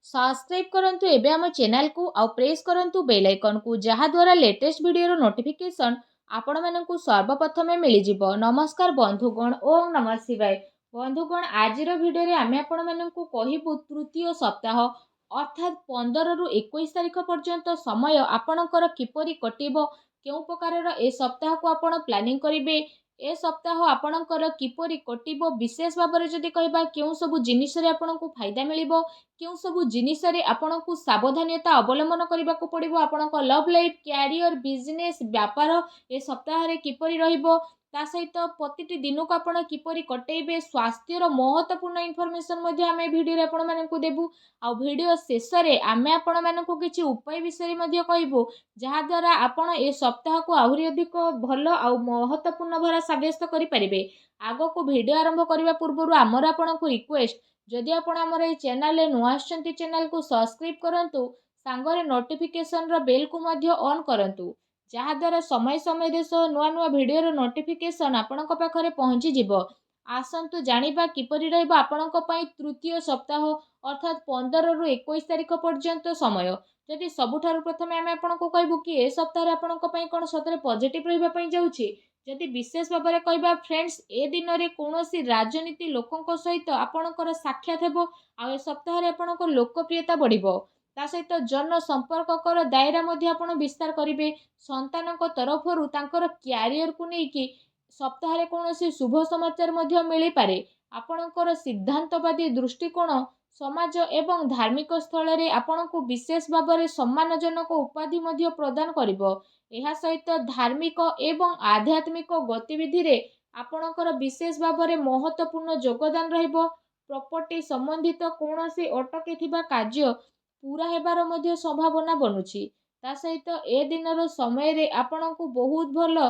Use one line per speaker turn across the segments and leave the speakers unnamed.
Subscribe करंतु एबे हम चैनल को आउ प्रेस करंतु बेल आइकन को जहा द्वारा लेटेस्ट वीडियो नोटिफिकेशन आपण मानकु सर्वप्रथमे मिली जिवो। नमस्कार बंधुगण, ओम नमः शिवाय। बंधुगण, आजिर वीडियो रे आमे आपण मानकु कहिबु तृतीय सप्ताह अर्थात 15 रु 21 तारिख पर्यंत समय आपणकर किपरि कटिबो, केउ प्रकारर ए सप्ताह को आपण प्लानिंग करिवे, ए सप्ताह आपणकर किपरि कटिबो, विशेष भाବରେ जदि कहबा केउ सब जिनिस रे आपणकु फायदा मिलिबो, केउ सब जिनिस रे आपणकु सावधानता अवलंबन करबाकू पड़िबो, आपणक लव लाइफ, कैरियर, बिजनेस, व्यापार ए सप्ताह रे किपरि रहिबो, ता सहित प्रतिटी दिन को आपण किपरि कटेइबे, स्वास्थ्यर महत्वपूर्ण इनफॉरमेशन मध्ये आमे वीडियो रे आपण मानकु देबु। आ वीडियो शेष रे आमे आपण मानकु किछि उपाय विषय मध्ये कहबो, जहा द्वारा आपण ए सप्ताह को आहुरी अधिक भलो आ महत्वपूर्ण भरा साब्यस्त करि परिबे। आगो को वीडियो आरंभ करबा पूर्वरु हमर आपणकु रिक्वेस्ट, जदि आपण हमर ए चैनल रे नुआ आछंती चैनल को सब्सक्राइब करंतु, सांगरे नोटिफिकेशन रो बेल को मध्ये ऑन करंतु, जहा द्वारा समय समय देश नुआ नुआ वीडियो रो नोटिफिकेशन आपणक पाखरे पहुंची जिवो। आसंतु जानिबा किपरि रहइबो आपणक पई तृतीय सप्ताह अर्थात 15 रु 21 तारिख पर्यंत समय। जदि सबुठारु प्रथमे आमे आपणको कहबु कि ए सप्ताह रे आपणक पई कोन सतरे पॉजिटिव रहिबा पई जाउछि। जदि विशेष भाବରେ कहबा फ्रेंड्स, ए दिन रे कोनोसी राजनीति लोकंक सहित आपणकर साक्षात हेबो, आ ए सप्ताह रे आपणक लोकप्रियता बढ़िबो। ता सहित जन संपर्ककर दायरा मध्ये आपण विस्तार करिवे। संतानक तरफरु तांकर कैरियर को नै कि सप्ताह रे कोनोसी शुभ समाचार मध्ये मिली पारे। आपणकर सिद्धांतवादी दृष्टिकोण समाज एवं धार्मिक स्थल रे आपणको विशेष भाବରେ सम्मानजनक उपाधि मध्ये प्रदान करिवो। एहा सहित धार्मिक एवं आध्यात्मिक गतिविधि रे आपणकर विशेष भाବରେ महत्वपूर्ण योगदान रहिबो। प्रॉपर्टी संबंधित कोनोसी अटकी थिबा कार्य पूरा हेबार मध्ये संभावना बनुछि। ता सहित ए दिनर समय रे आपणको बहुत भलो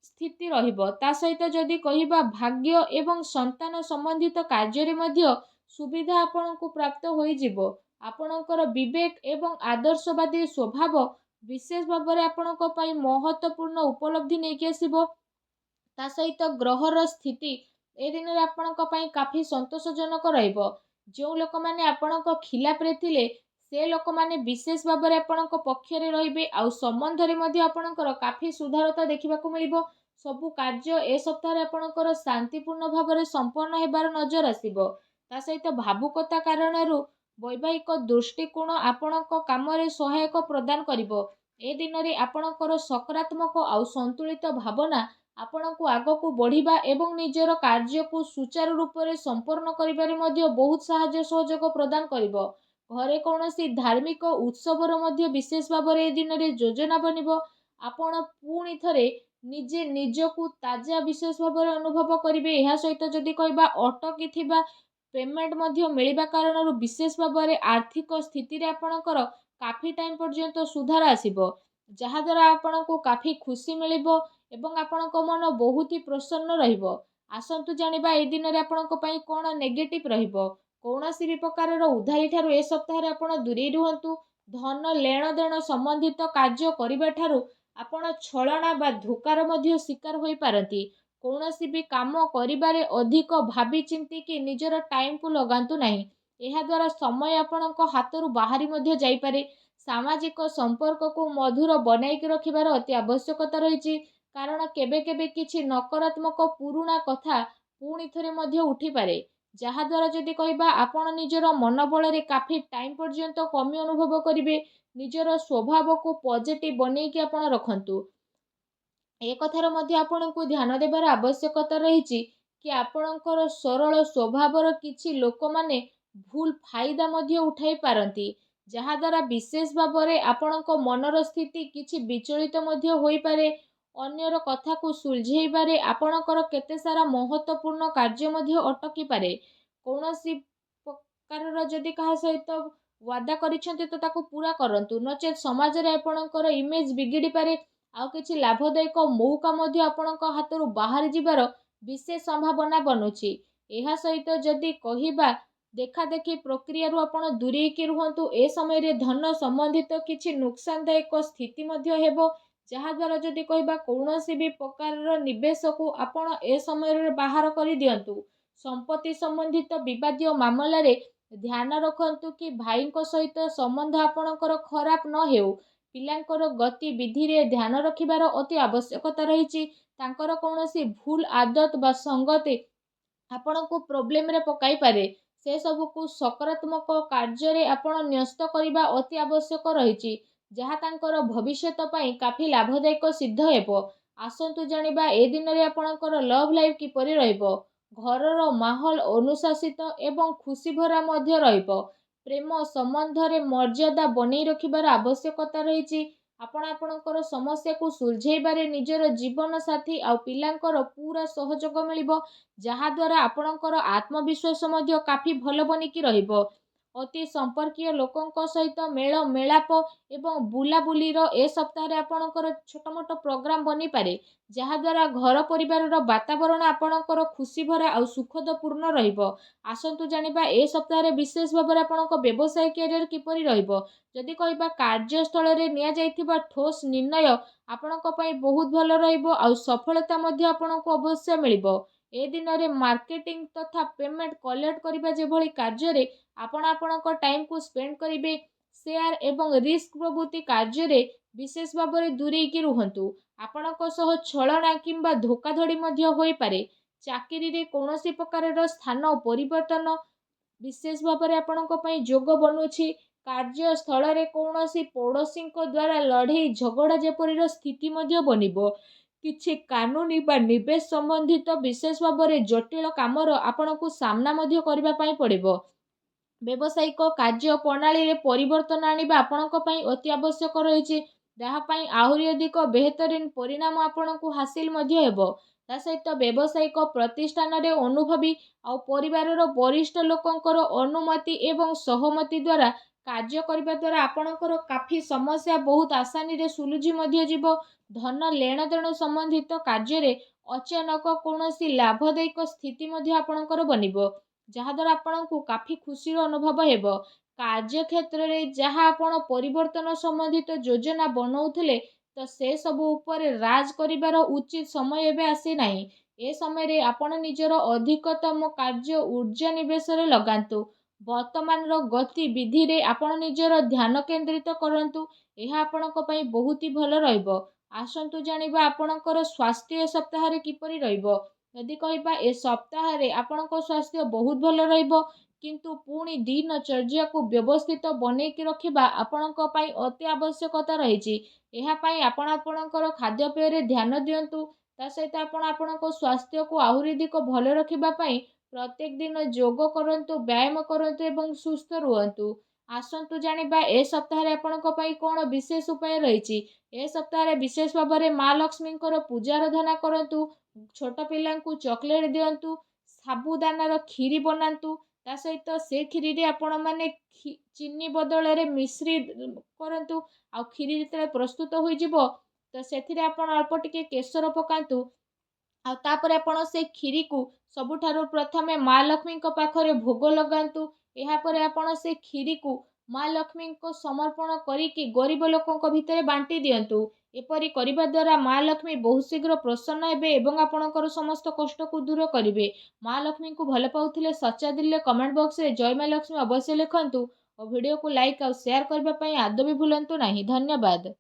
स्थिति रहिबो। ता सहित जदि कहिबा भाग्य एवं संतान संबंधित कार्य रे मध्ये सुविधा आपणको प्राप्त होई जिवो। आपणकर विवेक एवं आदर्शवादी स्वभाव विशेष भाବରେ आपणको पई महत्वपूर्ण उपलब्धि नै कि आसीबो। ता सहित ग्रहर स्थिति ए दिन रे आपणक पई काफी संतोषजनक रहिबो। जो लोक माने आपणक खिलाफ रे थिले से लोक माने विशेष भाବରେ आपणक पक्ष रे रहिबे, आ संबंध रे मध्ये आपणकर काफी सुधारता देखिबाकू मिलिबो। सबु कार्य ए सप्ताह रे आपणकर शांतिपूर्ण भाବରେ संपन्न हेबार नजर आसीबो। ता सहित भावुकता कारणरू वैवाहिक दृष्टिकोण आपणक काम रे सहायक प्रदान करिवो। ए दिन रे आपणकर सकारात्मक आ संतुलित भावना आपणको आगको बढ़िबा एवं निजर कार्य को सुचारू रूप रे संपन्न करिबारे मध्ये बहुत सहाय्य सहयोग प्रदान करिवो। घरे कोनोसी धार्मिक उत्सवर मध्ये विशेष भाବରେ ए दिन रे योजना बनिबो। आपण पुणी थरे निजे निजकु ताजा विशेष भाବରେ अनुभव करिवे। एहा सहित जदि कहबा अटकी थिबा पेमेंट मध्ये मिलिबा कारणरू विशेष भाବରେ आर्थिक स्थिति रे आपणकर काफी टाइम पर्यंत सुधार आसीबो, जहा द्वारा आपणको काफी खुशी मिलिबो एवं आपणक मन बहुत ही प्रसन्न रहिबो। आसंतु जानिबा ए दिन रे आपणक पई कोन नेगेटिव रहिबो। कोनोसी भी प्रकारर उधारी ठारू ए सप्ताह रे आपण दूरी रुहंतु। धन लेण देण संबंधित कार्य करिबा ठारू आपण छलना बा धोकार मध्ये शिकार होई पारंती। कोनोसी भी काम करिबारे अधिक भाबी चिंती कि निजर टाइम को लगांतु नाही। एहा द्वारा समय आपणक हातरू बाहरी मध्ये जाई पारे। सामाजिक संपर्क को मधुर बनाई के रखिबार अति आवश्यकता रहिछि, कारण केबे केबे किछि नकारात्मक पुरुणा कथा पुणी थरे मध्ये उठी पारे, जहा द्वारा जदि कहबा आपण निजर मनोबल रे काफी टाइम पर्यंत कमी अनुभव करिवे। निजर स्वभाव को पॉजिटिव बनै कि आपण रखंतु। ए कथार मध्ये आपणको ध्यान देबार आवश्यकता रहिछि कि आपणकर सरल स्वभावर किछि लोक माने भूल फायदा मध्ये उठाई पारंती, जहा द्वारा विशेष भाବରେ आपणक मनर स्थिति किछि विचलित मध्ये होई पारे। अन्यर कथा को सुलझेइबारे आपणकर केते सारा महत्वपूर्ण कार्य मध्ये अटकी पारे। कोनोसी प्रकारर जदि कहा सहित वादा करिसेंती तो ताको पूरा करंतु, नचेत समाज रे आपणकर इमेज बिगिड़ी पारे। आ किछि लाभदायक मौका मध्ये आपणक हातरू बाहर जिबार विशेष संभावना बनुछि। एहा सहित जदि कहिबा देखा देखी प्रक्रिया रु आपण दूरी के रुहंतु। ए समय रे धन संबंधित किछि नुकसानदायक स्थिति मध्ये हेबो, जहा द्वारा जदि कहबा कोनोसी भी प्रकारर निवेश को आपण ए समय रे बाहर करि दियंतु। संपत्ति संबंधित विवादीय मामला रे ଧ୍ୟାନ ରଖନ୍ତୁ କି ଭାଇଙ୍କ ସହିତ ସମ୍ବନ୍ଧ ଆପଣଙ୍କର ଖରାପ ନ ହେଉ। ପିଲାଙ୍କର ଗତିବିଧିରେ ଧ୍ୟାନ ରଖିବାର ଅତି ଆବଶ୍ୟକତା ରହିଛି। ତାଙ୍କର କୌଣସି ଭୁଲ ଆଦତ ବା ସଙ୍ଗତି ଆପଣଙ୍କୁ ପ୍ରୋବ୍ଲେମରେ ପକାଇପାରେ। ସେସବୁକୁ ସକାରାତ୍ମକ କାର୍ଯ୍ୟରେ ଆପଣ ନ୍ୟସ୍ତ କରିବା ଅତି ଆବଶ୍ୟକ ରହିଛି, ଯାହା ତାଙ୍କର ଭବିଷ୍ୟତ ପାଇଁ କାଫି ଲାଭଦାୟକ ସିଦ୍ଧ ହେବ। ଆସନ୍ତୁ ଜାଣିବା ଏ ଦିନରେ ଆପଣଙ୍କର ଲଭ୍ ଲାଇଫ୍ କିପରି ରହିବ। ଘରର ମାହୋଲ ଅନୁଶାସିତ ଏବଂ ଖୁସିଭରା ମଧ୍ୟ ରହିବ। ପ୍ରେମ ସମ୍ବନ୍ଧରେ ମର୍ଯ୍ୟାଦା ବନେଇ ରଖିବାର ଆବଶ୍ୟକତା ରହିଛି। ଆପଣ ଆପଣଙ୍କର ସମସ୍ୟାକୁ ସୁଲଝେଇବାରେ ନିଜର ଜୀବନସାଥୀ ଆଉ ପିଲାଙ୍କର ପୁରା ସହଯୋଗ ମିଳିବ, ଯାହାଦ୍ୱାରା ଆପଣଙ୍କର ଆତ୍ମବିଶ୍ୱାସ ମଧ୍ୟ କାଫି ଭଲ ବନିକି ରହିବ। ଅତି ସମ୍ପର୍କୀୟ ଲୋକଙ୍କ ସହିତ ମେଳ ମେଳାପ ଏବଂ ବୁଲାବୁଲିର ଏ ସପ୍ତାହରେ ଆପଣଙ୍କର ଛୋଟ ମୋଟ ପ୍ରୋଗ୍ରାମ ବନିପାରେ, ଯାହାଦ୍ୱାରା ଘର ପରିବାରର ବାତାବରଣ ଆପଣଙ୍କର ଖୁସିଭରା ଆଉ ସୁଖଦପୂର୍ଣ୍ଣ ରହିବ। ଆସନ୍ତୁ ଜାଣିବା ଏ ସପ୍ତାହରେ ବିଶେଷ ଭାବରେ ଆପଣଙ୍କ ବ୍ୟବସାୟ କ୍ୟାରିୟର କିପରି ରହିବ। ଯଦି କହିବା କାର୍ଯ୍ୟସ୍ଥଳରେ ନିଆଯାଇଥିବା ଠୋସ୍ ନିର୍ଣ୍ଣୟ ଆପଣଙ୍କ ପାଇଁ ବହୁତ ଭଲ ରହିବ ଆଉ ସଫଳତା ମଧ୍ୟ ଆପଣଙ୍କୁ ଅବଶ୍ୟ ମିଳିବ। ଏ ଦିନରେ ମାର୍କେଟିଂ ତଥା ପେମେଣ୍ଟ କଲେକ୍ଟ କରିବା ଯେଭଳି କାର୍ଯ୍ୟରେ ଆପଣ ଆପଣଙ୍କ ଟାଇମକୁ ସ୍ପେଣ୍ଡ କରିବେ, ସେୟାର ଏବଂ ରିସ୍କ ପ୍ରଭୃତି କାର୍ଯ୍ୟରେ ବିଶେଷ ଭାବରେ ଦୂରେଇକି ରୁହନ୍ତୁ। ଆପଣଙ୍କ ସହ ଛଳନା କିମ୍ବା ଧୋକାଧଡ଼ି ମଧ୍ୟ ହୋଇପାରେ। ଚାକିରିରେ କୌଣସି ପ୍ରକାରର ସ୍ଥାନ ପରିବର୍ତ୍ତନ ବିଶେଷ ଭାବରେ ଆପଣଙ୍କ ପାଇଁ ଯୋଗ ବନୁଛି। କାର୍ଯ୍ୟସ୍ଥଳରେ କୌଣସି ପଡ଼ୋଶୀଙ୍କ ଦ୍ୱାରା ଲଢ଼େଇ ଝଗଡ଼ା ଯେପରିର ସ୍ଥିତି ମଧ୍ୟ ବନିବ। କିଛି କାନୁନି ବା ନିବେଶ ସମ୍ବନ୍ଧିତ ବିଶେଷ ଭାବରେ ଜଟିଳ କାମର ଆପଣଙ୍କୁ ସାମ୍ନା ମଧ୍ୟ କରିବା ପାଇଁ ପଡ଼ିବ। ବ୍ୟବସାୟିକ କାର୍ଯ୍ୟ ପ୍ରଣାଳୀରେ ପରିବର୍ତ୍ତନ ଆଣିବା ଆପଣଙ୍କ ପାଇଁ ଅତି ଆବଶ୍ୟକ ରହିଛି, ଯାହା ପାଇଁ ଆହୁରି ଅଧିକ ବେହତରିନ ପରିଣାମ ଆପଣଙ୍କୁ ହାସିଲ ମଧ୍ୟ ହେବ। ତା ସହିତ ବ୍ୟବସାୟିକ ପ୍ରତିଷ୍ଠାନରେ ଅନୁଭବୀ ଆଉ ପରିବାରର ବରିଷ୍ଠ ଲୋକଙ୍କର ଅନୁମତି ଏବଂ ସହମତି ଦ୍ୱାରା କାର୍ଯ୍ୟ କରିବା ଦ୍ୱାରା ଆପଣଙ୍କର କାଫି ସମସ୍ୟା ବହୁତ ଆସାନୀରେ ସୁଲଝି ମଧ୍ୟ ଯିବ। ଧନ ଲେଣଦେଣ ସମ୍ବନ୍ଧିତ କାର୍ଯ୍ୟରେ ଅଚାନକ କୌଣସି ଲାଭଦାୟକ ସ୍ଥିତି ମଧ୍ୟ ଆପଣଙ୍କର ବନିବ, ଯାହାଦ୍ୱାରା ଆପଣଙ୍କୁ କାଫି ଖୁସିର ଅନୁଭବ ହେବ। କାର୍ଯ୍ୟକ୍ଷେତ୍ରରେ ଯାହା ଆପଣ ପରିବର୍ତ୍ତନ ସମ୍ବନ୍ଧିତ ଯୋଜନା ବନଉଥିଲେ, ତ ସେସବୁ ଉପରେ ରାଜ କରିବାର ଉଚିତ ସମୟ ଏବେ ଆସିନାହିଁ। ଏ ସମୟରେ ଆପଣ ନିଜର ଅଧିକତମ କାର୍ଯ୍ୟ ଊର୍ଜା ନିବେଶରେ ଲଗାନ୍ତୁ। ବର୍ତ୍ତମାନର ଗତିବିଧିରେ ଆପଣ ନିଜର ଧ୍ୟାନ କେନ୍ଦ୍ରିତ କରନ୍ତୁ। ଏହା ଆପଣଙ୍କ ପାଇଁ ବହୁତ ହି ଭଲ ରହିବ। ଆସନ୍ତୁ ଜାଣିବା ଆପଣଙ୍କର ସ୍ୱାସ୍ଥ୍ୟ ଏ ସପ୍ତାହରେ କିପରି ରହିବ। ଯଦି କହିବା ଏ ସପ୍ତାହରେ ଆପଣଙ୍କ ସ୍ୱାସ୍ଥ୍ୟ ବହୁତ ଭଲ ରହିବ, କିନ୍ତୁ ପୁଣି ଦିନଚର୍ଯ୍ୟାକୁ ବ୍ୟବସ୍ଥିତ ବନେଇକି ରଖିବା ଆପଣଙ୍କ ପାଇଁ ଅତି ଆବଶ୍ୟକତା ରହିଛି। ଏହା ପାଇଁ ଆପଣ ଆପଣଙ୍କର ଖାଦ୍ୟପେୟରେ ଧ୍ୟାନ ଦିଅନ୍ତୁ। ତା ସହିତ ଆପଣ ଆପଣଙ୍କ ସ୍ୱାସ୍ଥ୍ୟକୁ ଆହୁରି ଅଧିକ ଭଲ ରଖିବା ପାଇଁ ପ୍ରତ୍ୟେକ ଦିନ ଯୋଗ କରନ୍ତୁ, ବ୍ୟାୟାମ କରନ୍ତୁ ଏବଂ ସୁସ୍ଥ ରୁହନ୍ତୁ। ଆସନ୍ତୁ ଜାଣିବା ଏ ସପ୍ତାହରେ ଆପଣଙ୍କ ପାଇଁ କ'ଣ ବିଶେଷ ଉପାୟ ରହିଛି। ଏ ସପ୍ତାହରେ ବିଶେଷ ଭାବରେ ମା ଲକ୍ଷ୍ମୀଙ୍କର ପୂଜା ଆରାଧନା କରନ୍ତୁ, ଛୋଟ ପିଲାଙ୍କୁ ଚକୋଲେଟ୍ ଦିଅନ୍ତୁ, ସାବୁଦାନାର କ୍ଷୀରି ବନାନ୍ତୁ। ତା ସହିତ ସେ କ୍ଷୀରିରେ ଆପଣମାନେ ଚିନି ବଦଳରେ ମିଶ୍ରି କରନ୍ତୁ। ଆଉ କ୍ଷୀରି ଯେତେବେଳେ ପ୍ରସ୍ତୁତ ହୋଇଯିବ, ତ ସେଥିରେ ଆପଣ ଅଳ୍ପ ଟିକେ କେଶର ପକାନ୍ତୁ। ଆଉ ତାପରେ ଆପଣ ସେ କ୍ଷୀରିକୁ ସବୁଠାରୁ ପ୍ରଥମେ ମା ଲକ୍ଷ୍ମୀଙ୍କ ପାଖରେ ଭୋଗ ଲଗାନ୍ତୁ। ଏହାପରେ ଆପଣ ସେ କ୍ଷୀରିକୁ ମା ଲକ୍ଷ୍ମୀଙ୍କ ସମର୍ପଣ କରିକି ଗରିବ ଲୋକଙ୍କ ଭିତରେ ବାଣ୍ଟି ଦିଅନ୍ତୁ। ଏପରି କରିବା ଦ୍ୱାରା ମା ଲକ୍ଷ୍ମୀ ବହୁତ ଶୀଘ୍ର ପ୍ରସନ୍ନ ହେବେ ଏବଂ ଆପଣଙ୍କର ସମସ୍ତ କଷ୍ଟକୁ ଦୂର କରିବେ। ମା ଲକ୍ଷ୍ମୀଙ୍କୁ ଭଲ ପାଉଥିଲେ ସଚ୍ଚା ଦିଲରେ କମେଣ୍ଟ ବକ୍ସରେ ଜୟ ମା ଲକ୍ଷ୍ମୀ ଅବଶ୍ୟ ଲେଖନ୍ତୁ ଓ ଭିଡ଼ିଓକୁ ଲାଇକ୍ ଆଉ ସେୟାର କରିବା ପାଇଁ ଆଦୌ ବି ଭୁଲନ୍ତୁ ନାହିଁ। ଧନ୍ୟବାଦ।